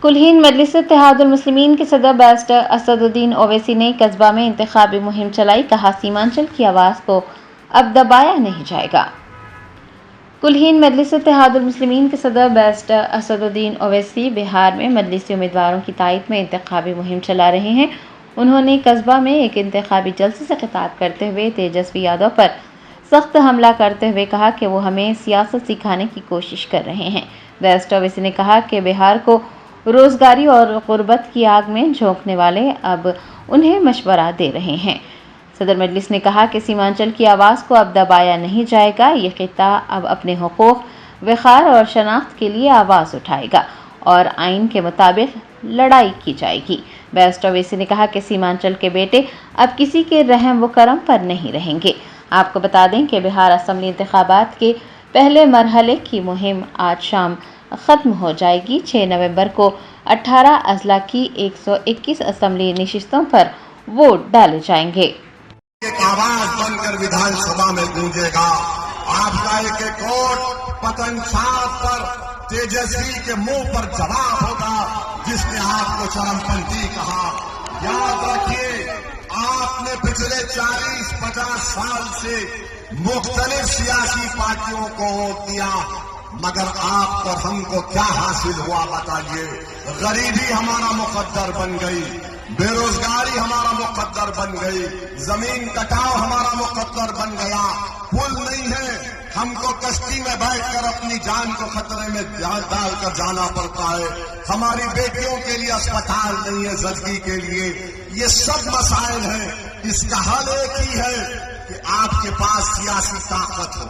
कुल्हीन मजलिस इत्तेहाद मुस्लिमीन के सदर बैरिस्टर असदुद्दीन ओवैसी ने कस्बा में इंतखाबी मुहिम चलाई, कहा सीमांचल की आवाज़ को अब दबाया नहीं जाएगा। कुल्हीन मजलिस इत्तेहाद मुस्लिमीन के सदर बैरिस्टर असदुद्दीन ओवैसी बिहार में मजलिसी उम्मीदवारों की तायद में इंतखाबी मुहिम चला रहे हैं। उन्होंने कस्बा में एक इंतखाबी जलसे से खिताब करते हुए तेजस्वी यादव पर सख्त हमला करते हुए कहा कि वो हमें सियासत सिखाने की कोशिश कर रहे हैं। बैरिस्टर ओवैसी ने कहा कि बिहार को रोजगारी और गुर्बत की आग में झोंकने वाले अब उन्हें मशवरा दे रहे हैं। सदर मजलिस ने कहा कि सीमांचल की आवाज़ को अब दबाया नहीं जाएगा। ये खिता अब अपने हुकूक, वक़ार और शनाख्त के लिए आवाज़ उठाएगा और आइन के मुताबिक लड़ाई की जाएगी। बैरिस्टर ओवैसी ने कहा कि सीमांचल के बेटे अब किसी के रहम व करम पर नहीं रहेंगे। आपको बता दें कि बिहार असम्बली इंतखाबात के पहले मरहले की मुहिम आज शाम ख़त्म हो जाएगी। 6 नवंबर को 18 अजला की 121 असम्बली नशिस्तों पर वोट डाले जाएंगे। एक आवाज बनकर विधानसभा में गूंजेगा। आपका एक वोट पतन छाप पर तेजस्वी के मुंह पर जवाब होगा, जिसने आपको चरमपंथी कहा। याद रखिए, आपने पिछले 40-50 साल से मुख्तलिफ सियासी पार्टियों को वोट दिया, मगर आप और हमको क्या हासिल हुआ बताइए। गरीबी हमारा मुकद्दर बन गई, बेरोजगारी हमारा मुकद्दर बन गई, जमीन कटाव हमारा मुकद्दर बन गया। पुल नहीं है, हमको कश्ती में बैठकर अपनी जान को खतरे में डालकर जाना पड़ता है। हमारी बेटियों के लिए अस्पताल नहीं है जिंदगी के लिए। ये सब मसाइल हैं। इसका हल एक ही है कि आपके पास सियासी ताकत हो।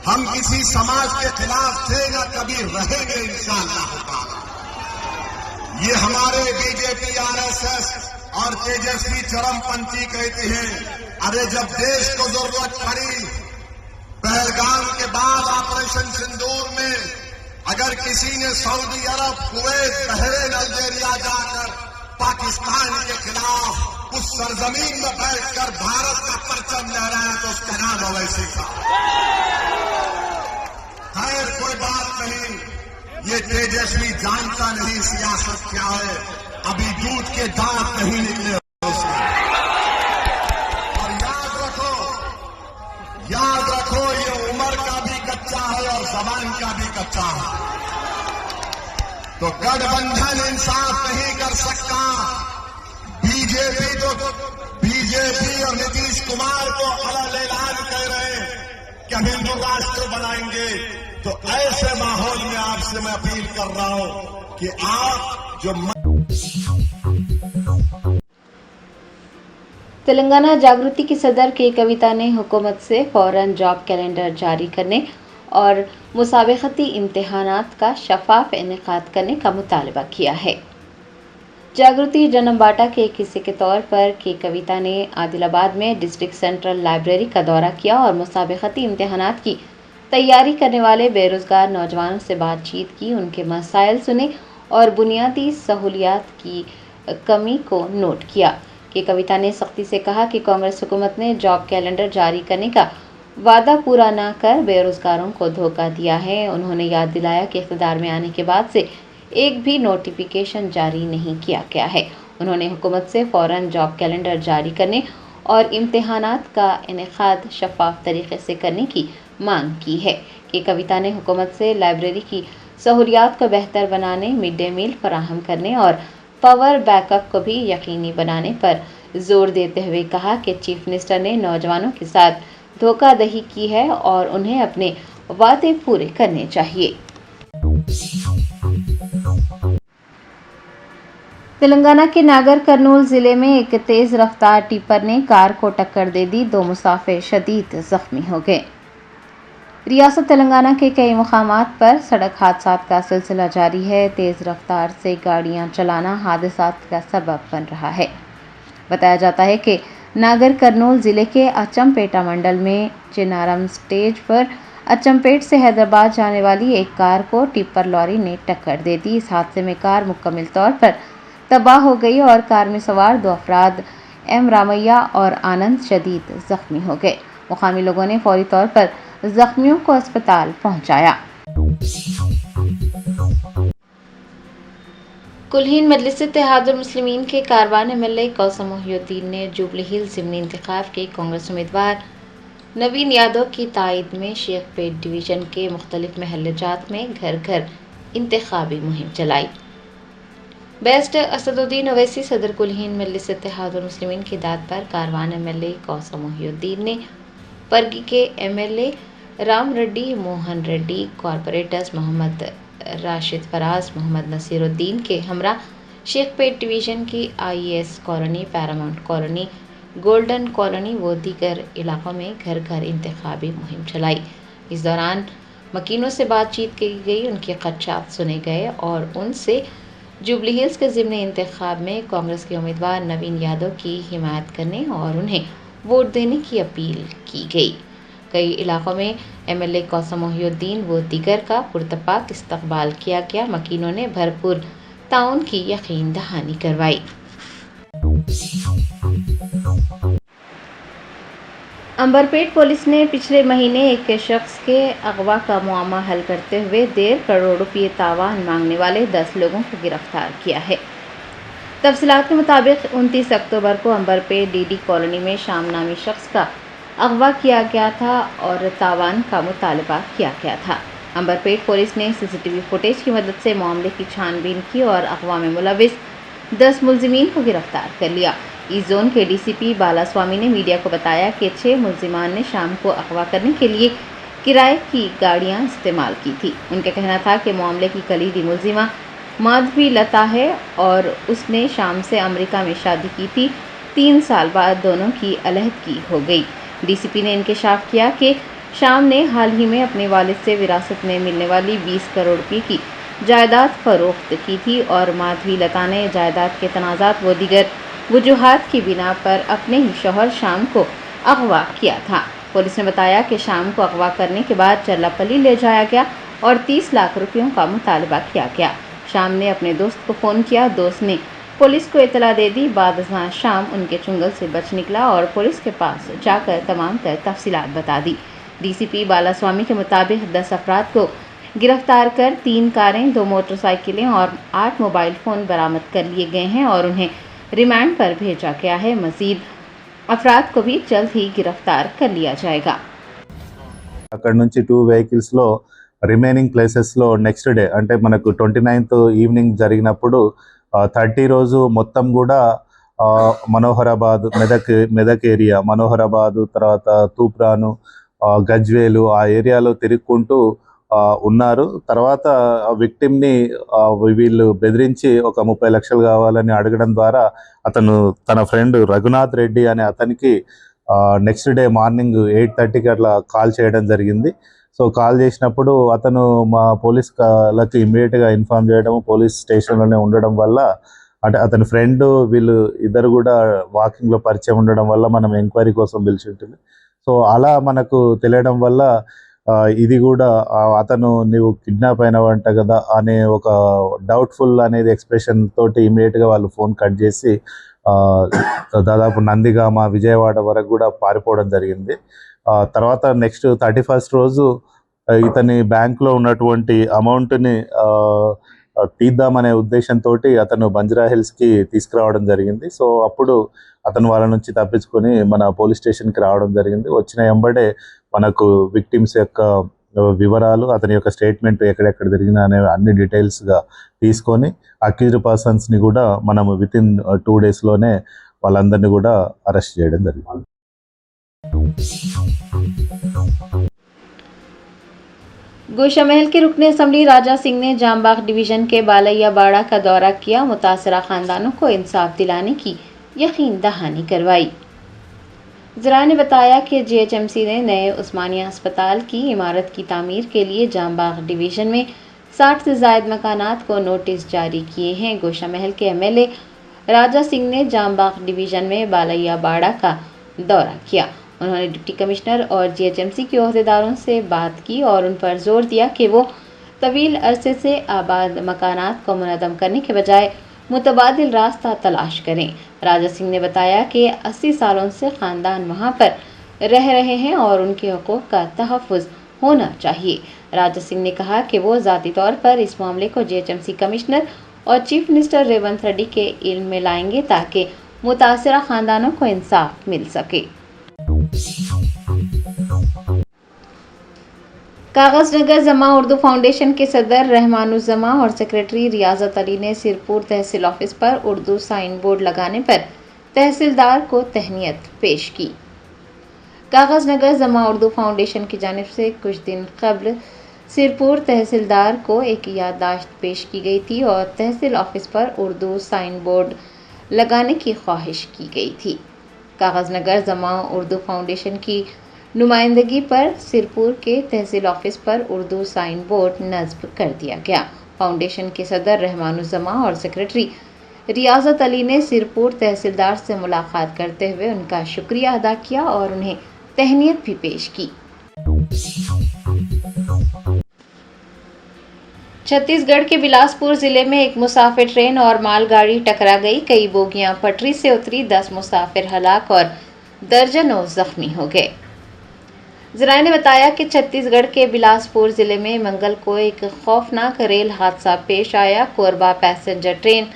हम किसी समाज के खिलाफ थे न कभी रहेंगे इंशाअल्लाह ताला। ये हमारे बीजेपी, आरएसएस और तेजस्वी चरमपंथी कहते हैं, अरे जब देश को जरूरत पड़ी, पहलगाम के बाद ऑपरेशन सिंदूर में अगर किसी ने सऊदी अरब, कुवैत, बहरीन, अल्जीरिया जाकर पाकिस्तान के खिलाफ उस सरजमीन में बैठकर भारत का परचम लहराया तो उसका नाम ओवैसी था। खैर कोई बात नहीं, ये तेजस्वी जानता नहीं सियासत क्या है। अभी दूध के दांत नहीं निकले उसके। और याद रखो ये उम्र का भी कच्चा है और जबान का भी कच्चा है। तो गठबंधन इंसाफ नहीं कर सकता। बीजेपी और नीतीश कुमार को अलग ऐलान कर रहे हैं कि हम हिंदू राष्ट्र बनाएंगे। तो ऐसे माहौल में आपसे मैं अपील कर रहा हूं कि आप जो तेलंगाना जागृति की सदर के कविता ने हुकूमत से फौरन जॉब कैलेंडर जारी करने और मुसाबकती इम्तिहानात का शफाफ इनेकाद करने का मुतालबा किया है। जागृति जन्म बाटा के एक हिस्से के तौर पर के कविता ने आदिलाबाद में डिस्ट्रिक्ट सेंट्रल लाइब्रेरी का दौरा किया और मुसाबकती इम्तिहानात की तैयारी करने वाले बेरोजगार नौजवानों से बातचीत की, उनके मसाइल सुने और बुनियादी सहूलियात की कमी को नोट किया। के कविता ने सख्ती से कहा कि कांग्रेस हुकूमत ने जॉब कैलेंडर जारी करने का वादा पूरा न कर बेरोजगारों को धोखा दिया है। उन्होंने याद दिलाया कि इख्तिदार में आने के बाद से एक भी नोटिफिकेशन जारी नहीं किया गया है। उन्होंने हुकूमत से फौरन जॉब कैलेंडर जारी करने और इम्तिहानात का इनेकाद शफाफ तरीके से करने की मांग की है। कि कविता ने हुकूमत से लाइब्रेरी की सहूलियात को बेहतर बनाने, मिड डे मील फराहम करने और पावर बैकअप को भी यकीनी बनाने पर जोर देते हुए कहा कि चीफ मिनिस्टर ने नौजवानों के साथ धोखाधड़ी की है और उन्हें अपने वादे पूरे करने चाहिए। तेलंगाना के नागर कर्नूल जिले में एक तेज रफ्तार टिप्पर ने कार को टक्कर दे दी। 2 मुसाफिर शदीद जख्मी हो गए। रियासत तेलंगाना के कई मुकामात पर सड़क हादसात का सिलसिला जारी है। तेज रफ्तार से गाड़ियां चलाना हादसात का सबब बन रहा है। बताया जाता है कि नागर कर्नूल जिले के अचमपेटा मंडल में चिनारम स्टेज पर अचमपेट से हैदराबाद जाने वाली एक कार को टिप्पर लॉरी ने टक्कर दे दी। इस हादसे में कार मुकम्मल तौर पर तबाह हो गई और कार में सवार 2 अफराद एम रामैया और आनंद शदीद जख्मी हो गए। मुकामी लोगों ने फौरी तौर पर जख्मियों को अस्पताल पहुंचाया। कुल्हीन मजलिस इत्तेहाद मुस्लिमीन के कारवान MLA कौसम मोहिउद्दीन ने जुबली हिल्स ज़िमनी इंतखाब के कांग्रेस उम्मीदवार नवीन यादव की तायद में शेख पेट डिवीज़न के मुख्तलिफ महल्ले जात में घर घर इंतखाबी मुहिम चलाई। बेस्ट असदुद्दीन ओवैसी सदर कुल्हीन मजलिस इत्तेहाद मुस्लिमीन की दाद पर कारवान MLA कौसम मोहिउद्दीन ने परगी के MLA राम रेड्डी, मोहन रेड्डी, कॉरपोरेटर्स मोहम्मद राशिद फराज, मोहम्मद नसीरुद्दीन के हमरा शेख पेट डिवीज़न की IAS colony, Paramount colony, golden colony व दीगर इलाकों में घर घर इंतखाबी मुहिम चलाई। इस दौरान मकीनों से बातचीत की गई, उनके खदशात सुने गए और उनसे जुबली हिल्स के ज़िमनी इंतखाब में कांग्रेस के उम्मीदवार नवीन यादव की हिमायत करने और उन्हें वोट देने की अपील की गई। कई इलाकों में MLA कौसम मोहिउद्दीन व दीगर का पुरतपाक इस्तकबाल किया गया। मकीनों ने भरपूर ताउन की यकीन दहानी करवाई। अंबरपेट पुलिस ने पिछले महीने एक शख्स के अगवा का मुआमा हल करते हुए 1.5 करोड़ रुपये तावान मांगने वाले 10 लोगों को गिरफ्तार किया है। तफसीलात के मुताबिक 29 अक्टूबर को अंबरपेट DD कॉलोनी में शाम नामी शख्स का अगवा किया गया था और तावान का मुतालबा किया गया था। अंबरपेट पुलिस ने CCTV फुटेज की मदद से मामले की छानबीन की और अगवा में मुलविस 10 मुलजिमीन को गिरफ्तार कर लिया। इस जोन के DCP बालास्वामी ने मीडिया को बताया कि 6 मुलजिमान ने शाम को अगवा करने के लिए किराए की गाड़ियां इस्तेमाल की थी। उनका कहना था कि मामले की कलीदी मुलजिमा माधवी लता है और उसने शाम से अमेरिका में शादी की थी। 3 साल बाद दोनों की अलहदगी हो गई। DCP ने इंकशाफ किया कि शाम ने हाल ही में अपने वालिद से विरासत में मिलने वाली 20 करोड़ रुपये की जायदाद फरोख्त की थी और माधवी लता ने जायदाद के तनाज़ात व दीगर वजूहात की बिना पर अपने ही शौहर शाम को अगवा किया था। पुलिस ने बताया कि शाम को अगवा करने के बाद चल्लापल्ली ले जाया गया और 30 लाख रुपयों का मुतालबा किया गया। शाम ने अपने दोस्त को फ़ोन किया, दोस्त ने पुलिस को इतला दे दी। बाद शाम उनके चुंगल से बच निकला और पुलिस के पास जाकर तमाम तर तफसीलात बता दी। DCP बालास्वामी के मुताबिक 10 अफराद को गिरफ्तार कर 3 कारें, 2 मोटरसाइकिलें और 8 मोबाइल फ़ोन बरामद कर लिए गए हैं और उन्हें रिमांड पर भेजा गया है। मज़ीद अफराद को भी जल्द ही गिरफ्तार कर लिया जाएगा। అక్కడ నుంచి 2 వెహికల్స్లో రిమైనింగ్ ప్లేసెస్లో నెక్స్ట్ డే అంటే మనకు 29th ఈవినింగ్ జరిగినప్పుడు 30 రోజు మొత్తం కూడా మనోహరాబాద్, మెదక్ ఏరియా, మనోహరాబాదు, తర్వాత తూప్రాను, గజ్వేలు ఆ ఏరియాలో తిరుగుకుంటూ ఉన్నారు. తర్వాత విక్టిమ్ని వీళ్ళు బెదిరించి ఒక 30 లక్షలు కావాలని అడగడం ద్వారా అతను తన ఫ్రెండ్ రఘునాథ్ రెడ్డి అనే అతనికి నెక్స్ట్ డే మార్నింగ్ 8:30కి అట్లా కాల్ చేయడం జరిగింది. సో కాల్ చేసినప్పుడు అతను మా పోలీసులకు ఇమ్మీడియట్గా ఇన్ఫార్మ్ చేయడం, పోలీస్ స్టేషన్లోనే ఉండడం వల్ల అంటే అతని ఫ్రెండ్ వీళ్ళు ఇద్దరు కూడా వాకింగ్లో పరిచయం ఉండడం వల్ల మనం ఎంక్వైరీ కోసం పిలిచి ఉంటుంది. సో అలా మనకు తెలియడం వల్ల ఇది కూడా అతను నీవు కిడ్నాప్ అయినవంట కదా అనే ఒక డౌట్ఫుల్ అనేది ఎక్స్ప్రెషన్ తోటి ఇమ్మీడియట్గా వాళ్ళు ఫోన్ కట్ చేసి దాదాపు నందిగామ, విజయవాడ వరకు కూడా పారిపోవడం జరిగింది. తర్వాత నెక్స్ట్ 31st రోజు ఇతని బ్యాంక్లో ఉన్నటువంటి అమౌంట్ని తీద్దామనే ఉద్దేశంతో అతను బంజారా హిల్స్కి తీసుకురావడం జరిగింది. సో అప్పుడు అతను వాళ్ళ నుంచి తప్పించుకొని మన పోలీస్ స్టేషన్కి రావడం జరిగింది. వచ్చిన వెంబడే మనకు విక్టిమ్స్ యొక్క వివరాలు, అతని యొక్క స్టేట్మెంట్ ఎక్కడెక్కడ జరిగిన అనే అన్ని డీటెయిల్స్గా తీసుకొని అక్యూజ్డ్ పర్సన్స్ని కూడా మనం వితిన్ 2 డేస్లోనే వాళ్ళందరినీ కూడా అరెస్ట్ చేయడం జరిగింది. गोशा महल के रुकने असम्बली राजा सिंह ने जामबाग डिवीज़न के बालैया बाड़ा का दौरा किया। मुतासरा ख़ानदानों को इंसाफ दिलाने की यकीन दहानी करवाई। ज़रा ने बताया कि GHMC ने नए उस्मानिया अस्पताल की इमारत की तामीर के लिए जामबाग डिवीज़न में 60 से ज़ायद मकानात को नोटिस जारी किए हैं। गोशा महल के MLA राजा सिंह ने जामबाग डिवीज़न में बालैया बाड़ा का दौरा किया। उन्होंने डिप्टी कमिश्नर और GHMC के अहदेदारों से बात की और उन पर जोर दिया कि वो तवील अरसे से आबाद मकानात को मुनज़्ज़म करने के बजाय मुतबादिल रास्ता तलाश करें। राजा सिंह ने बताया कि 80 सालों से ख़ानदान वहाँ पर रह रहे हैं और उनके हक़ूक़ का तहफ़्फ़ुज़ होना चाहिए। राजा सिंह ने कहा कि वो ज़ाती तौर पर इस मामले को GHMC कमिश्नर और चीफ मिनिस्टर रेवंत रेड्डी के इल्म में लाएंगे ताकि मुतासिरा खानदानों को इंसाफ मिल सके। कागज नगर जमा उर्दू फाउंडेशन के सदर रहमानुज्जमा और सेक्रेटरी रियाजत अली ने सिरपुर तहसील ऑफिस पर उर्दू साइन बोर्ड लगाने पर तहसीलदार को तहनीत पेश की। कागज नगर जमा उर्दू फाउंडेशन की जानिब से कुछ दिन कबल सिरपुर तहसीलदार को एक याददाश्त पेश की गई थी और तहसील ऑफिस पर उर्दू साइन बोर्ड लगाने की ख्वाहिश की गई थी। कागज नगर जमा उर्दू फाउंडेशन की नुमाइंदगी पर सिरपुर के तहसील ऑफिस पर उर्दू साइन बोर्ड नस्ब कर दिया गया। फाउंडेशन के सदर रहमानुज्जमा और सेक्रेटरी रियाजत अली ने सिरपुर तहसीलदार से मुलाकात करते हुए उनका शुक्रिया अदा किया और उन्हें तहनीत भी पेश की। छत्तीसगढ़ के बिलासपुर जिले में एक मुसाफिर ट्रेन और मालगाड़ी टकरा गई। कई बोगियां पटरी से उतरी, 10 मुसाफिर हलाक और दर्जनों जख्मी हो गए। जराये ने बताया कि छत्तीसगढ़ के बिलासपुर जिले में मंगल को एक खौफनाक रेल हादसा पेश आया। कोरबा पैसेंजर ट्रेन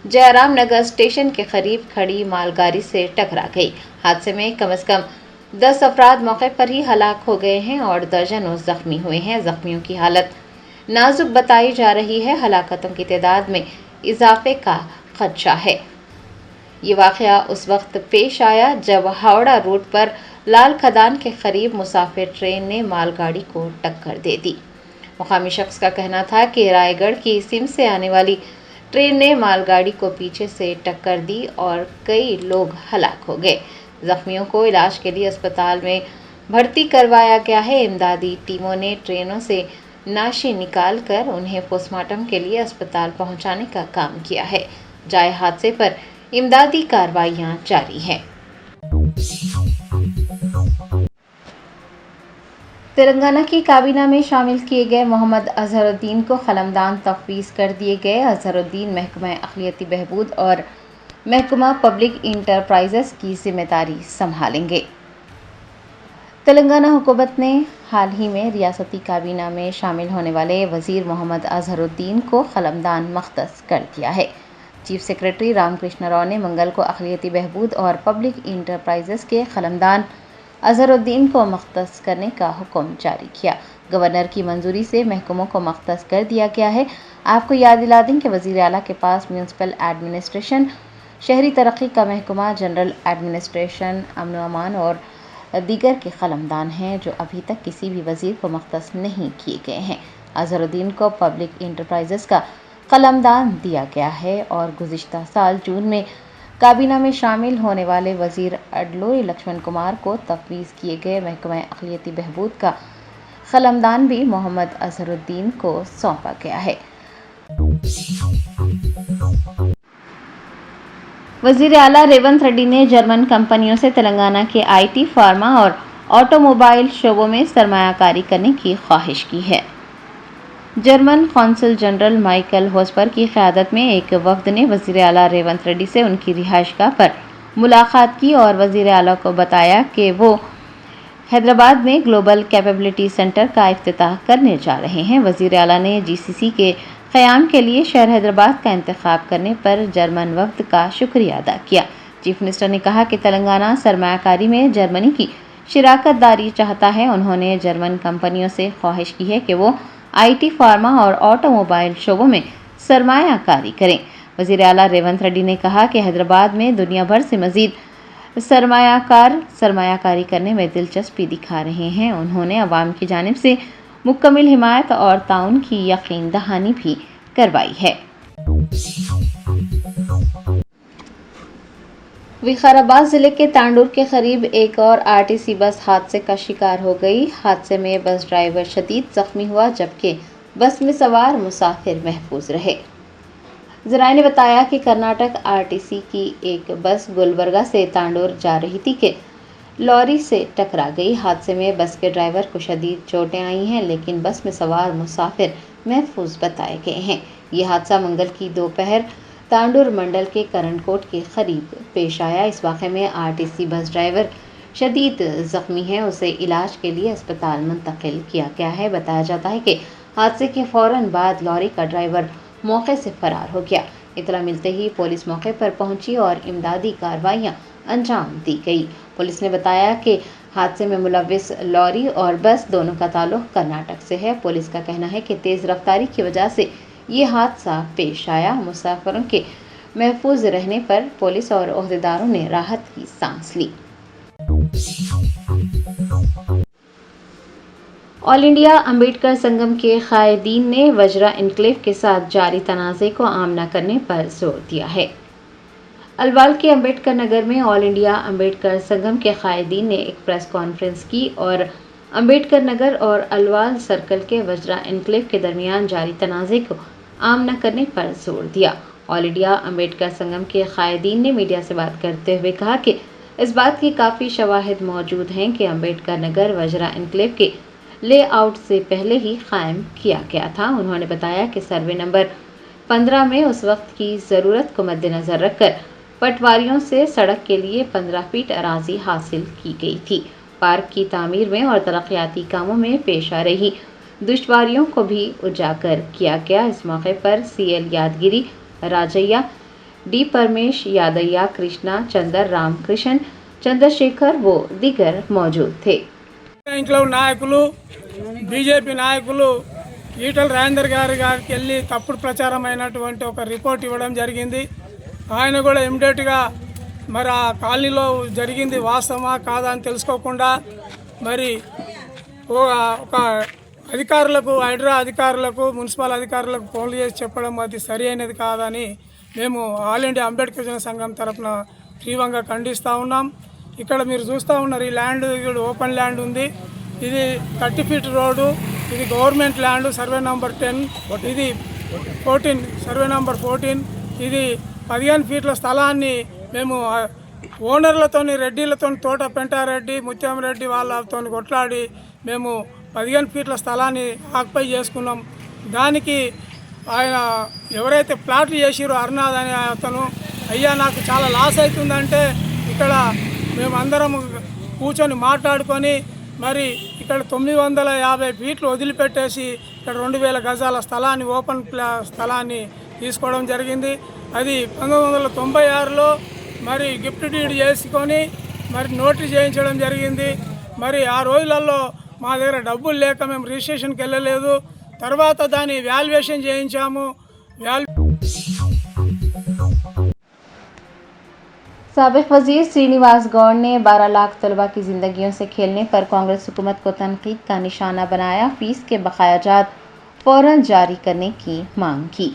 जयराम नगर स्टेशन के करीब खड़ी मालगाड़ी से टकरा गई। हादसे में कम से कम 10 अफराद मौके पर ही हलाक हो गए हैं और दर्जनों जख्मी हुए हैं। जख्मियों की हालत नाजुक बताई जा रही है। हलाकतों की तादाद में इजाफे का खदशा है। ये वाक़या उस वक्त पेश आया जब हावड़ा रूट पर लाल खदान के करीब मुसाफिर ट्रेन ने मालगाड़ी को टक्कर दे दी। मुकामी शख्स का कहना था कि रायगढ़ की सिम से आने वाली ट्रेन ने मालगाड़ी को पीछे से टक्कर दी और कई लोग हलाक हो गए। जख्मियों को इलाज के लिए अस्पताल में भर्ती करवाया गया है। इमदादी टीमों ने ट्रेनों से नाशी निकाल कर उन्हें पोस्टमार्टम के लिए अस्पताल पहुंचाने का काम किया है। जाए हादसे पर इमदादी कार्रवाइयां जारी हैं। तेलंगाना की काबीना में शामिल किए गए मोहम्मद अजहरुद्दीन को कलमदान तफवीज़ कर दिए गए। अजहरुद्दीन महकमा अक़लियती बहबूद और महकमा पब्लिक इंटरप्राइजेस की जिम्मेदारी संभालेंगे। तेलंगाना हुकूमत ने हाल ही में रियासती काबीना में शामिल होने वाले वज़ीर मोहम्मद अजहरुद्दीन को कलमदान मख्तस कर दिया है। चीफ सेक्रेटरी रामकृष्ण राव ने मंगल को अक़लियती बहबूद और पब्लिक इंटरप्राइजेस के कलमदान अजहरुद्दीन को मख्तस करने का हुक्म जारी किया। गवर्नर की मंजूरी से महकमों को मख्तस कर दिया गया है। आपको याद दिला दें कि वज़ीर आला के पास म्यूनसिपल एडमिनिस्ट्रेशन, शहरी तरक्की का महकमा, जनरल एडमिनिस्ट्रेशन, अमन व अमान और दीगर के कलमदान हैं जो अभी तक किसी भी वज़ीर को मख्तस नहीं किए गए हैं। अजहरुद्दीन को पब्लिक इंटरप्राइजेस का कलमदान दिया गया है और गुज़िश्ता साल जून में काबीना में शामिल होने वाले वज़ीर अडलोई लक्ष्मण कुमार को तफवीज़ किए गए महकमा अक़लियती बहबूद का कलमदान भी मोहम्मद अजहरुद्दीन को सौंपा गया है। वज़ीर आला रेवंत रेड्डी ने जर्मन कंपनियों से तेलंगाना के IT, फार्मा और ऑटोमोबाइल शोबों में सरमायाकारी करने की ख्वाहिश की है। जर्मन कौंसल जनरल माइकल होस्पर की क़यादत में एक वफ़द ने वज़ीर आला रेवंत रेड्डी से उनकी रिहाइशगाह पर मुलाकात की और वज़ीर आला को बताया कि वो हैदराबाद में ग्लोबल कैपेबिलिटी सेंटर का इफ्तिताह करने जा रहे हैं। वज़ीर आला ने GCC के क़याम के लिए शहर हैदराबाद का इंतखाब करने पर जर्मन वफ़द का शुक्रिया अदा किया। चीफ मिनिस्टर ने कहा कि तेलंगाना सरमायाकारी में जर्मनी की शिराकत दारी चाहता है। उन्होंने जर्मन कंपनियों से ख्वाहिश की है कि वो IT, फार्मा और ऑटोमोबाइल शोबों में सरमायाकारी करें। वज़ीर आला रेवंत रेड्डी ने कहा कि हैदराबाद में दुनिया भर से मज़ीद सरमायाकारी करने में दिलचस्पी दिखा रहे हैं। उन्होंने अवाम की जानिब से मुकम्मल हिमायत और ताउन की यकीन दहानी भी करवाई है। विकाराबाद जिले के तांडूर के करीब एक और RTC बस हादसे का शिकार हो गई। हादसे में बस ड्राइवर शदीद जख्मी हुआ जबकि बस में सवार मुसाफिर महफूज रहे। ज़राए ने बताया कि कर्नाटक RTC की एक बस गुलबर्गा से तांडूर जा रही थी कि लॉरी से टकरा गई। हादसे में बस के ड्राइवर को शदीद चोटें आई हैं लेकिन बस में सवार मुसाफिर महफूज बताए गए हैं। ये हादसा मंगल की दोपहर तांडूर मंडल के करनकोट के करीब पेश आया। इस वाक़े में RTC बस ड्राइवर शदीद ज़ख्मी है, उसे इलाज के लिए अस्पताल मुंतकिल किया गया है। बताया जाता है कि हादसे के फ़ौरन बाद लॉरी का ड्राइवर मौके से फरार हो गया। इतला मिलते ही पुलिस मौके पर पहुंची और इमदादी कार्रवाइयां अंजाम दी गई। पुलिस ने बताया कि हादसे में मुलविस लॉरी और बस दोनों का ताल्लुक कर्नाटक से है। पुलिस का कहना है कि तेज़ रफ्तारी की वजह से ये हादसा पेश आया। मुसाफिरों के महफूज रहने पर पुलिस और ओहदेदारों ने राहत की सांस ली। ऑल इंडिया अंबेडकर संगम के कायदीन ने वजरा इनक्लेव के साथ जारी तनाज़े को आम न करने पर जोर दिया है। अलवाल के अंबेडकर नगर में ऑल इंडिया अंबेडकर संगम के कायदीन ने एक प्रेस कॉन्फ्रेंस की और अंबेडकर नगर और अलवाल सर्कल के वजरा इनक्लेव के दरमियान जारी तनाज़े को आम न करने पर जोर दिया। ऑल इंडिया अंबेडकर संगम के कायदीन ने मीडिया से बात करते हुए कहा कि इस बात की काफ़ी शवाहिद मौजूद हैं कि अंबेडकर नगर वजरा इनक्लेव के लेआउट से पहले ही कायम किया गया था। उन्होंने बताया कि सर्वे नंबर 15 में उस वक्त की ज़रूरत को मद्देनज़र रखकर पटवारियों से सड़क के लिए 15 फीट अराजी हासिल की गई थी। पार्क की तामीर में और तरक्याती कामों में पेश आ रही दुश्वारियों को भी उजागर किया गया। इस मौके पर CL यादगिरी, राजैया, डी परमेश, यादయ్య, कृष्णा, चंदर रामकृष्ण, चंद्रशेखर वो दीगर मौजूद थे। ఇంట్లో నాయకులు బీజేపీ నాయకులు ఈటల రాజేందర్ గారికి వెళ్ళి తప్పుడు ప్రచారమైనటువంటి ఒక రిపోర్ట్ ఇవ్వడం జరిగింది. ఆయన కూడా ఇమ్మీడియట్గా మరి ఆ కాలనీలో జరిగింది వాస్తవమా కాదా అని తెలుసుకోకుండా మరి ఒక అధికారులకు, హైడ్రా అధికారులకు, మున్సిపల్ అధికారులకు ఫోన్లు చేసి చెప్పడం అది సరి అయినది కాదని మేము ఆల్ ఇండియా అంబేద్కర్ సంఘం తరఫున తీవ్రంగా ఖండిస్తూ ఉన్నాం. ఇక్కడ మీరు చూస్తూ ఉన్నారు, ఈ ల్యాండ్ ఇక్కడ ఓపెన్ ల్యాండ్ ఉంది. ఇది 30 ఫీట్ రోడ్డు, ఇది గవర్నమెంట్ ల్యాండ్, సర్వే నెంబర్ 10, ఇది 14, సర్వే నెంబర్ 14. ఇది 15 ఫీట్ల స్థలాన్ని మేము ఓనర్లతోని, రెడ్డిలతో, తోట పెంటారెడ్డి, ముత్యం రెడ్డి వాళ్ళతో కొట్లాడి మేము 15 ఫీట్ల స్థలాన్ని ఆక్యుపై చేసుకున్నాం. దానికి ఆయన ఎవరైతే ప్లాట్లు చేసిరో అరుణాథ్ అనే అతను, అయ్యా నాకు చాలా లాస్ అవుతుందంటే ఇక్కడ మేమందరం కూర్చొని మాట్లాడుకొని మరి ఇక్కడ 950 ఫీట్లు వదిలిపెట్టేసి ఇక్కడ 2000 గజాల స్థలాన్ని, ఓపెన్ స్థలాన్ని తీసుకోవడం జరిగింది. అది 1996లో మరి గిఫ్ట్ డీడ్ చేసుకొని మరి నోటరీ చేయించడం జరిగింది. మరి ఆ రోజులలో మా దగ్గర డబ్బులు లేక మేము రిజిస్ట్రేషన్కి వెళ్ళలేదు. తర్వాత దాన్ని వాల్యుయేషన్ చేయించాము. साबिक वजीर श्रीनिवास गौड़ ने 12 लाख तलबा की जिंदगियों से खेलने पर कांग्रेस हुकूमत को तनकीद का निशाना बनाया। फीस के बकायाजात फौरन जारी करने की मांग की।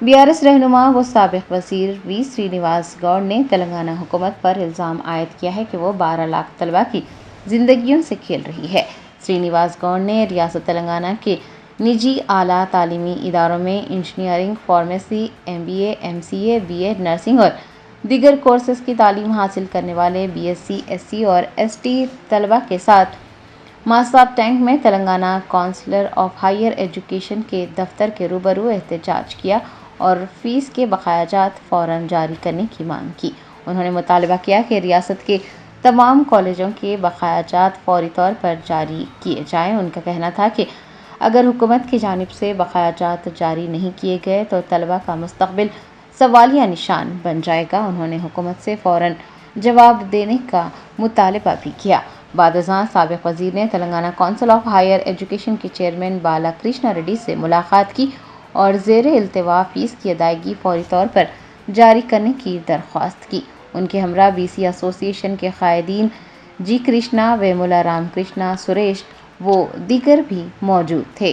BRS रहनुमा व साबिक वजीर V श्रीनिवास गौड़ ने तेलंगाना हुकूमत पर इल्ज़ाम आयद किया है कि वो 12 लाख तलबा की जिंदगियों से खेल रही है। श्रीनिवास गौड़ ने रियासत तेलंगाना के निजी आला तालीमी इदारों में engineering, pharmacy, MBA, MCA, BEd, nursing और दीगर कोर्सेज की तालीम हासिल करने वाले BSc, SC और ST तलबा के साथ मासाब टैंक में Telangana councillor of higher education के दफ्तर के रूबरू एहतजाज किया और फीस के बकायाजात फ़ौरन जारी करने की मांग की। उन्होंने मुतालबा किया कि रियासत के तमाम कॉलेजों के बकायाजात फौरी तौर पर जारी किए जाएँ। उनका कहना था कि अगर हुकूमत की जानिब से बकायाजात जारी नहीं किए गए तो तलबा का मुस्तकबिल सवालिया निशान बन जाएगा। उन्होंने हुकूमत से फ़ौरन जवाब देने का मुतालबा भी किया। बादशाह साबिक वज़ीर ने Telangana council of higher education के चेयरमैन बालाकृष्ण रेड्डी से मुलाकात की और ज़ेर इल्तिवा फ़ीस की अदायगी फौरी तौर पर जारी करने की दरख्वास्त की। उनके हमरा BC एसोसिएशन के कायदीन जी कृष्णा, वेमुला रामकृष्णा, सुरेश वो दीगर भी मौजूद थे।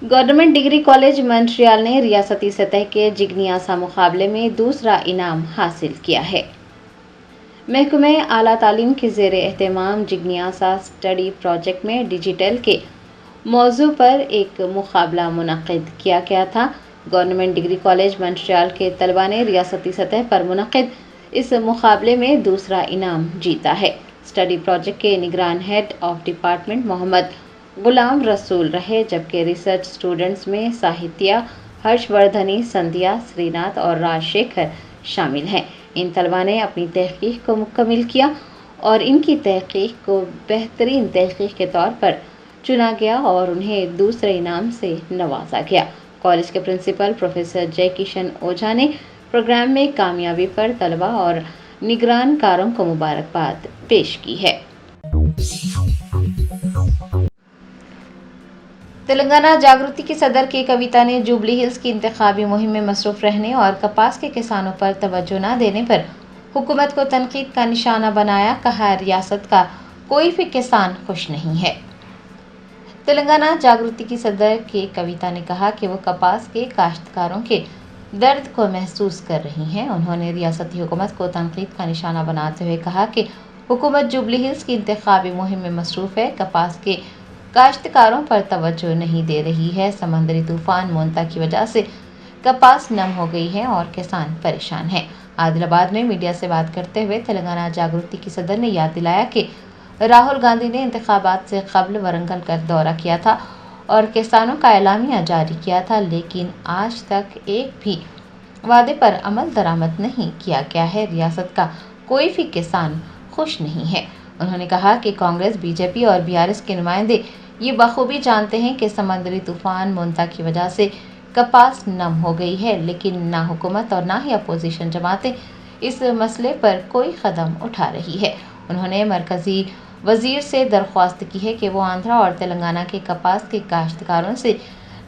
गवर्नमेंट डिग्री कॉलेज मंट्रियल ने रियासती सतह के जिग्नियासा मुकाबले में दूसरा इनाम हासिल किया है। महकमे आला तालीम के ज़ेर एहतमाम जिग्नियासा स्टडी प्रोजेक्ट में डिजिटल के मौजू पर एक मुकाबला मुनक़िद किया गया था। गवर्नमेंट डिग्री कॉलेज मंट्रियल के तलबा ने रियासती सतह पर मुनक़िद इस मुकाबले में दूसरा इनाम जीता है। स्टडी प्रोजेक्ट के निगरान head of department Mohammad Ghulam Rasool रहे, जबकि रिसर्च स्टूडेंट्स में साहित्या, हर्षवर्धनी, संध्या, श्रीनाथ और राजशेखर शामिल हैं। इन तलबा ने अपनी तहक़ीक़ को मुकम्मल किया और इनकी तहक़ीक़ को बेहतरीन तहक़ीक़ के तौर पर चुना गया और उन्हें दूसरे इनाम से नवाजा गया। कॉलेज के प्रिंसिपल प्रोफेसर जय किशन ओझा ने प्रोग्राम में कामयाबी पर तलबा और निगरानकारों को मुबारकबाद पेश की है। तेलंगाना जागृति की सदर के कविता ने जुबली हिल्स की इंतखाबी मुहिम में मसरूफ रहने और कपास के किसानों पर तवज्जो न देने पर हुकूमत को तनकीद का निशाना बनाया। कहा, रियासत का कोई भी किसान खुश नहीं है। तेलंगाना जागृति की सदर के कविता ने कहा कि वो कपास के काश्तकारों के दर्द को महसूस कर रही हैं। उन्होंने रियासती हुकूमत को तनकीद का निशाना बनाते हुए कहा कि हुकूमत जुबली हिल्स की इंतखाबी मुहिम में मसरूफ है, कपास के काश्तकारों पर तवज्जो नहीं दे रही है। समंदरी तूफान मोंता की वजह से कपास नम हो गई है और किसान परेशान हैं। आदिलाबाद में मीडिया से बात करते हुए तेलंगाना जागृति की सदर ने याद दिलाया कि राहुल गांधी ने इंतखाबात से कबल वरंगल का दौरा किया था और किसानों का एलामिया जारी किया था, लेकिन आज तक एक भी वादे पर अमल दरामद नहीं किया गया है। रियासत का कोई भी किसान खुश नहीं है। उन्होंने कहा कि कांग्रेस, बीजेपी और बीआरएस के नुमाइंदे ये बखूबी जानते हैं कि समंदरी तूफान मोंता की वजह से कपास नम हो गई है, लेकिन ना हुकूमत और ना ही अपोजिशन जमातें इस मसले पर कोई कदम उठा रही है। उन्होंने मरकजी वजीर से दरख्वास्त की है कि वो आंध्रा और तेलंगाना के कपास के काश्तकारों से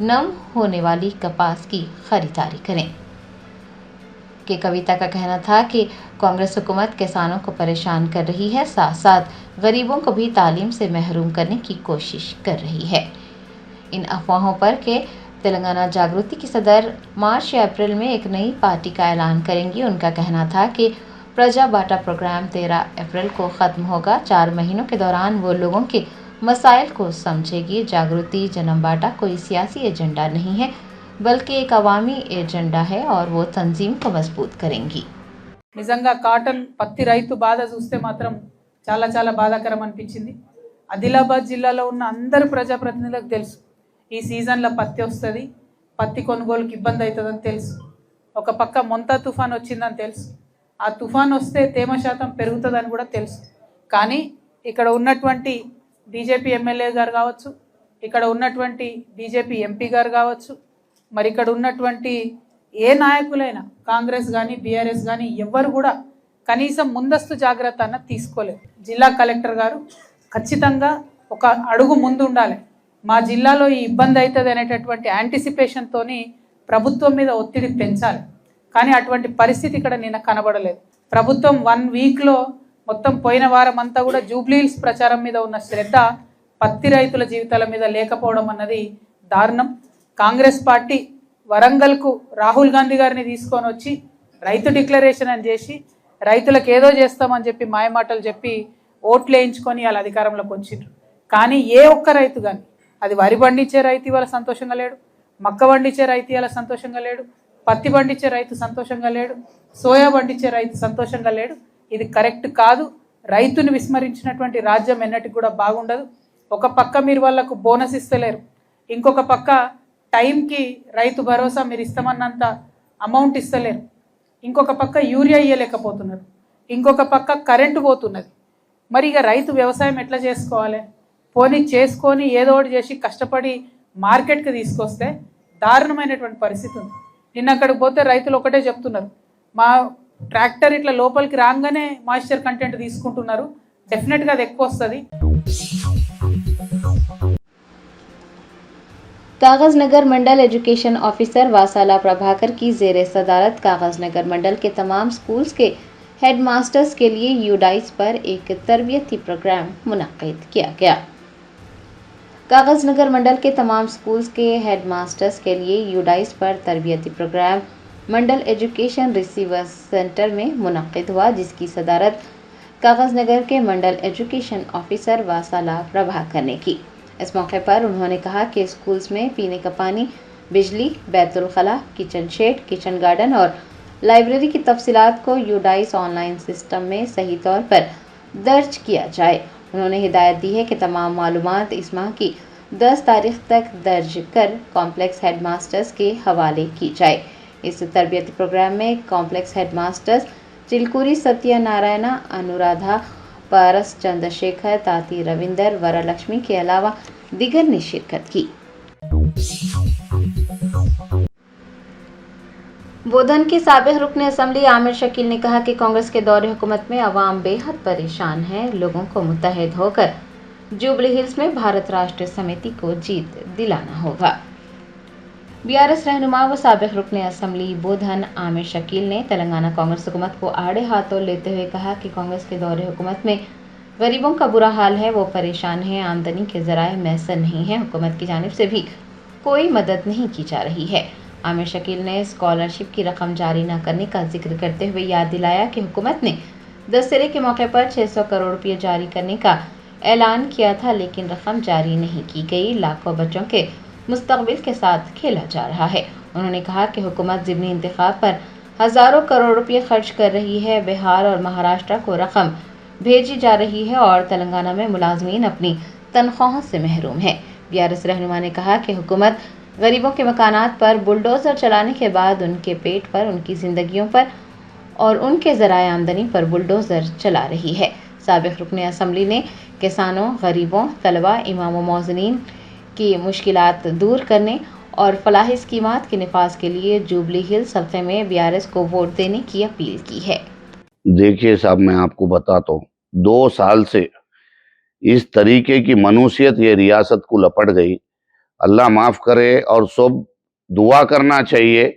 नम होने वाली कपास की खरीदारी करें। के कविता का कहना था कि कांग्रेस हुकूमत किसानों को परेशान कर रही है, साथ साथ गरीबों को भी तालीम से महरूम करने की कोशिश कर रही है। इन अफवाहों पर के तेलंगाना जागृति की सदर मार्च या अप्रैल में एक नई पार्टी का ऐलान करेंगी। उनका कहना था कि प्रजा बाटा प्रोग्राम 13 अप्रैल को ख़त्म होगा। 4 महीनों के दौरान वो लोगों के मसाइल को समझेगी। जागृति जन्म बाटा कोई सियासी एजेंडा नहीं है, बल्कि एक अवामी एजेंडा है और वो तंजीम को मजबूत करेंगी। నిజంగా కాటన్ పత్తి రైతు బాధ చూస్తే మాత్రం చాలా చాలా బాధాకరం అనిపించింది. ఆదిలాబాద్ జిల్లాలో ఉన్న అందరు ప్రజాప్రతినిధులకు తెలుసు ఈ సీజన్లో పత్తి వస్తుంది, పత్తి కొనుగోలుకి ఇబ్బంది అవుతుందని తెలుసు. ఒక పక్క మొంతా తుఫాన్ వచ్చిందని తెలుసు. ఆ తుఫాన్ వస్తే తేమ శాతం పెరుగుతుందని కూడా తెలుసు. కానీ ఇక్కడ ఉన్నటువంటి బీజేపీ ఎమ్మెల్యే గారు కావచ్చు, ఇక్కడ ఉన్నటువంటి బీజేపీ ఎంపీ గారు కావచ్చు, మరి ఇక్కడ ఉన్నటువంటి ఏ నాయకులైనా కాంగ్రెస్ కానీ బీఆర్ఎస్ కానీ ఎవ్వరు కూడా కనీసం ముందస్తు జాగ్రత్త అన్న తీసుకోలేదు. జిల్లా కలెక్టర్ గారు ఖచ్చితంగా ఒక అడుగు ముందు ఉండాలి. మా జిల్లాలో ఈ ఇబ్బంది అవుతుంది అనేటటువంటి యాంటిసిపేషన్తోని ప్రభుత్వం మీద ఒత్తిడి పెంచాలి. కానీ అటువంటి పరిస్థితి ఇక్కడ నిన్న కనబడలేదు. ప్రభుత్వం 1 వీక్లో మొత్తం పోయిన వారం అంతా కూడా జూబ్లీ హిల్స్ ప్రచారం మీద ఉన్న శ్రద్ధ పత్తి రైతుల జీవితాల మీద లేకపోవడం అన్నది దారుణం. కాంగ్రెస్ పార్టీ వరంగల్కు రాహుల్ గాంధీ గారిని తీసుకొని వచ్చి రైతు డిక్లరేషన్ అని చేసి రైతులకు ఏదో చేస్తామని చెప్పి మాయమాటలు చెప్పి ఓట్లు వేయించుకొని వాళ్ళ అధికారంలోకి వచ్చిండ్రు. కానీ ఏ ఒక్క రైతు కానీ, అది వరి పండించే రైతు ఇవాళ సంతోషంగా లేడు, మక్క పండించే రైతు ఇవాళ సంతోషంగా లేడు, పత్తి పండించే రైతు సంతోషంగా లేడు, సోయా పండించే రైతు సంతోషంగా లేడు. ఇది కరెక్ట్ కాదు. రైతుని విస్మరించినటువంటి రాజ్యం ఎన్నటికి కూడా బాగుండదు. ఒక పక్క మీరు వాళ్ళకు బోనస్ ఇస్తలేరు, ఇంకొక పక్క టైంకి రైతు భరోసా మీరు ఇస్తామన్నంత అమౌంట్ ఇస్తలేరు, ఇంకొక పక్క యూరియా ఇయ్యలేకపోతున్నారు, ఇంకొక పక్క కరెంటు పోతున్నది. మరి ఇక రైతు వ్యవసాయం ఎట్లా చేసుకోవాలి? పోనీ చేసుకొని ఏదో ఒకటి చేసి కష్టపడి మార్కెట్కి తీసుకొస్తే దారుణమైనటువంటి పరిస్థితి ఉంది. నిన్న అక్కడికి పోతే రైతులు ఒకటే చెప్తున్నారు, మా ట్రాక్టర్ ఇట్లా లోపలికి రాగానే మాయిశ్చర్ కంటెంట్ తీసుకుంటున్నారు, డెఫినెట్గా అది ఎక్కువ వస్తుంది. कागज नगर मंडल एजुकेशन ऑफिसर वासाला प्रभाकर की जेर सदारत कागज नगर मंडल के तमाम स्कूल्स के हेड मास्टर्स के लिए यूडाइस पर एक तरबियती प्रोग्राम मुनक्किद किया गया। कागज नगर मंडल के तमाम स्कूल्स के हेड मास्टर्स के लिए यूडाइस पर तरबियती प्रोग्राम मंडल एजुकेशन रिसीवर्स सेंटर में मुनक्किद हुआ, जिसकी सदारत कागज नगर के मंडल एजुकेशन ऑफिसर वासाला प्रभाकर ने की। इस मौके पर उन्होंने कहा कि स्कूल्स में पीने का पानी, बिजली, बैतुल खला, किचन शेड, किचन गार्डन और लाइब्रेरी की तफसीलात को यूडाइस ऑनलाइन सिस्टम में सही तौर पर दर्ज किया जाए। उन्होंने हिदायत दी है कि तमाम मालूमात इस माह की 10 तारीख तक दर्ज कर कॉम्प्लेक्स हेड मास्टर्स के हवाले की जाए। इस तरबियती प्रोग्राम में कॉम्प्लेक्स हेड मास्टर्स चिलकुरी सत्य नारायणा, अनुराधा पारस चंद्रशेखर, ताती रविंदर, वरलक्ष्मी के अलावा दिगर ने शिरकत की। बोधन के साबिक रुकन असम्बली आमिर शकील ने कहा कि कांग्रेस के दौरे हुकूमत में अवाम बेहद परेशान है। लोगों को मुत्तहिद होकर जुबली हिल्स में भारत राष्ट्र समिति को जीत दिलाना होगा। बीआरएस रहनुमा व साबिक रुकन असम्बली बोधन आमिर शकील ने तेलंगाना कांग्रेस हुकूमत को आड़े हाथों लेते हुए कहा कि कांग्रेस के दौरे हुकूमत में गरीबों का बुरा हाल है, वो परेशान हैं, आमदनी के ज़राए मैसर नहीं है, हुकूमत की जानिब से भी कोई मदद नहीं की जा रही है। आमिर शकील ने स्कॉलरशिप की रकम जारी न करने का जिक्र करते हुए याद दिलाया कि हुकूमत ने दशहरे के मौके पर 600 करोड़ रुपये जारी करने का ऐलान किया था, लेकिन रकम जारी नहीं की गई। लाखों बच्चों के मुस्तकबिल के साथ खेला जा रहा है। उन्होंने कहा कि हुकूमत ज़िमनी इंतखाब पर हज़ारों करोड़ रुपये खर्च कर रही है। बिहार और महाराष्ट्र को रकम भेजी जा रही है और तेलंगाना में मुलाजमीन अपनी तनख्वाहों से महरूम है। बीआरएस रहनुमा ने कहा कि हुकूमत गरीबों के मकानात पर बुलडोज़र चलाने के बाद उनके पेट पर, उनकी ज़िंदगियों पर और उनके ज़राए आमदनी पर बुलडोज़र चला रही है। साबिक रुकन असम्बली ने किसानों, गरीबों, तलबा, इमाम व मौज़नीन की मुश्किलात दूर करने और फलाही स्कीमात के निफाज के लिए जुबली हिल्स हल्के में बीआरएस को वोट देने की अपील की है। देखिए साहब, मैं आपको बताता हूँ, 2 साल से इस तरीके की मनुसियत ये रियासत को लपट गई। अल्लाह माफ करे और सब दुआ करना चाहिए।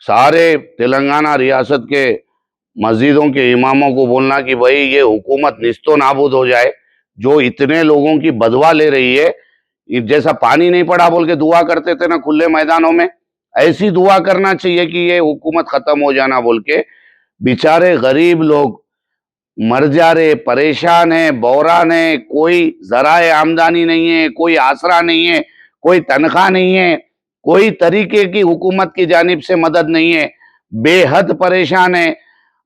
सारे तेलंगाना रियासत के मस्जिदों के इमामों को बोलना कि भाई ये हुकूमत निस्तो नाबूद हो जाए, जो इतने लोगों की बदवा ले रही है। जैसा पानी नहीं पड़ा बोल के दुआ करते थे ना खुले मैदानों में, ऐसी दुआ करना चाहिए कि ये हुकूमत खत्म हो जाना बोल के। बेचारे गरीब लोग मर जा रहे, परेशान है, बौरान है, कोई जराए आमदनी नहीं है, कोई आसरा नहीं है, कोई तनख्वाह नहीं है, कोई तरीके की हुकूमत की जानिब से मदद नहीं है, बेहद परेशान है।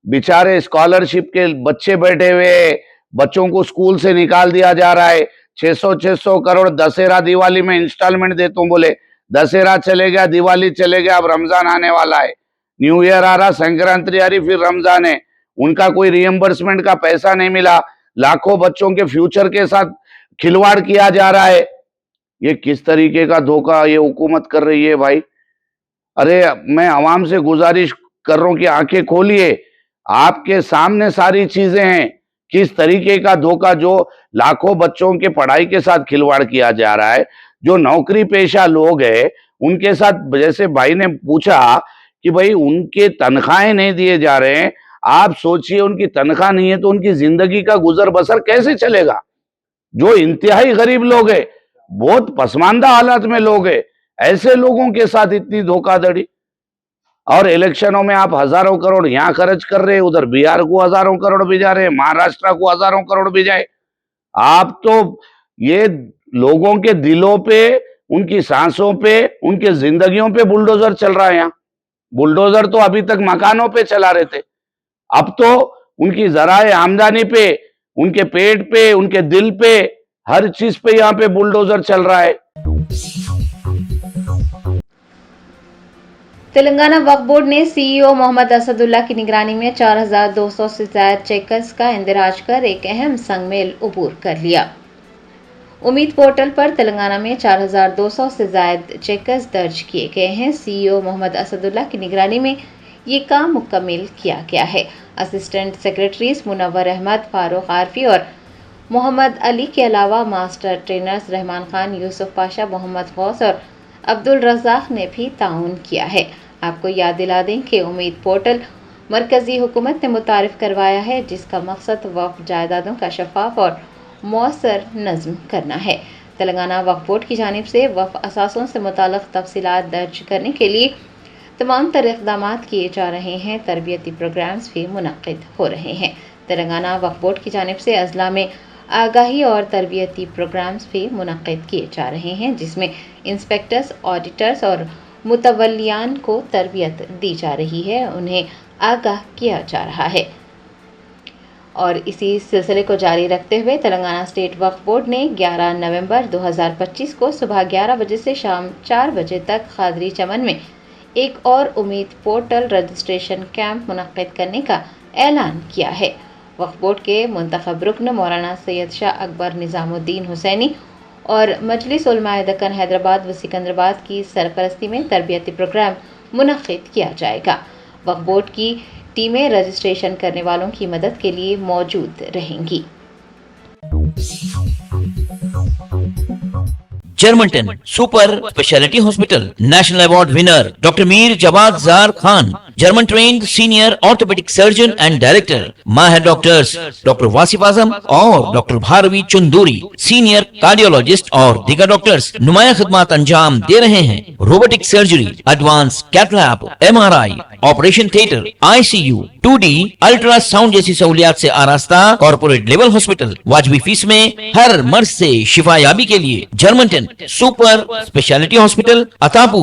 बेचारे स्कॉलरशिप के बच्चे बैठे हुए, बच्चों को स्कूल से निकाल दिया जा रहा है। 600 करोड़ दशहरा दिवाली में इंस्टॉलमेंट देता हूँ बोले, दशहरा चले गया, दिवाली चले गया, अब रमजान आने वाला है, न्यू ईयर आ रहा, संक्रांति आ रही, फिर रमजान है। उनका कोई रिएम्बर्समेंट का पैसा नहीं मिला। लाखों बच्चों के फ्यूचर के साथ खिलवाड़ किया जा रहा है। ये किस तरीके का धोखा ये हुकूमत कर रही है भाई। अरे मैं आवाम से गुजारिश कर रहा हूं कि आंखें खोलिए, आपके सामने सारी चीजें हैं। किस तरीके का धोखा, जो लाखों बच्चों के पढ़ाई के साथ खिलवाड़ किया जा रहा है। जो नौकरी पेशा लोग हैं उनके साथ, जैसे भाई ने पूछा कि भाई उनके तनख्वाहें नहीं दिए जा रहे हैं, आप सोचिए उनकी तनख्वाह नहीं है तो उनकी जिंदगी का गुजर बसर कैसे चलेगा। जो इंतहाई गरीब लोग हैं, बहुत पसमानदा हालात में लोग हैं, ऐसे लोगों के साथ इतनी धोखाधड़ी। और इलेक्शनों में आप हजारों करोड़ यहाँ खर्च कर रहे हैं, उधर बिहार को हजारों करोड़ भी जा रहे हैं, महाराष्ट्र को हजारों करोड़ भी जाए। आप तो ये लोगों के दिलों पे, उनकी सांसों पे, उनके जिंदगियों पे बुलडोजर चल रहा है। यहाँ बुलडोजर तो अभी तक मकानों पे चला रहे थे, अब तो उनकी जराए आमदनी पे, उनके पेट पे, उनके दिल पे, हर चीज पे यहाँ पे बुलडोजर चल रहा है। तेलंगाना वक्फ बोर्ड ने सीईओ मोहम्मद असदुल्ला की निगरानी में 4200 से ज्यादा चेकर्स का इंदिराज कर एक अहम संगमेल उबूर कर लिया। उम्मीद पोर्टल पर तेलंगाना में 4200 से ज्यादा चेकर्स दर्ज किए गए हैं। सीईओ मोहम्मद असदुल्ला की निगरानी में ये काम मुकम्मल किया गया है। असिस्टेंट सेक्रेटरीज मुनव्वर अहमद, फारूक आरफी और मोहम्मद अली के अलावा मास्टर ट्रेनर्स रहमान खान, यूसुफ पाशा, मोहम्मद गौस और अब्दुल रज़ाक ने भी ताउन किया है। आपको याद दिला दें कि उम्मीद पोर्टल मरकजी हुकूमत ने मुतारिफ करवाया है, जिसका मकसद वक्फ जायदादों का शफाफ और मौसर नज़्म करना है। तेलंगाना वक्फ बोर्ड की जानिब से वक्फ असासों से मुताल्लिक़ तफसीलात दर्ज करने के लिए तमाम तरह इक़दाम किए जा रहे हैं। तरबियती प्रोग्राम्स भी मुनक़्क़िद हो रहे हैं। तेलंगाना वक्फ बोर्ड की जानिब से अज़ला में आगाही और तरबियती प्रोग्राम्स भी मुनक़्क़िद किए जा रहे हैं, जिसमें इंस्पेक्टर्स, ऑडिटर्स और मुतवल्लियान को तरबियत दी जा रही है, उन्हें आगाह किया जा रहा है। और इसी सिलसिले को जारी रखते हुए तेलंगाना स्टेट वक्फ बोर्ड ने 11 नवंबर 2025 को सुबह 11 बजे से शाम 4 बजे तक खादरी चमन में एक और उम्मीद पोर्टल रजिस्ट्रेशन कैंप मुनक़्क़िद करने का ऐलान किया है। वक्फ बोर्ड के मुंतखब रुकन मौलाना सैयद शाह अकबर निज़ामुद्दीन हुसैनी और मजलिस उलमाए दक्कन हैदराबाद व सिकंदराबाद की सरपरस्ती में तरबियती प्रोग्राम मुनक्किद किया जाएगा। वक्फ बोर्ड की टीमें रजिस्ट्रेशन करने वालों की मदद के लिए मौजूद रहेंगी। Germanten super speciality hospital national award winner doctor Mir Jawad Jar Khan, German trained senior orthopaedic surgeon and director, माहिर डॉक्टर्स डॉक्टर वासिफ आजम और doctor Bharavi Chanduri, senior cardiologist और दीगर डॉक्टर्स नुमाया खिदमत अंजाम दे रहे हैं। Robotic surgery, advance cath lab, MRI, operation theatre, ICU, 2D ultrasound जैसी सहूलियात से आरास्ता कॉर्पोरेट लेवल हॉस्पिटल वाजबी फीस में हर मर्ज से शिफायाबी के लिए Germanton super speciality hospital, Attapur,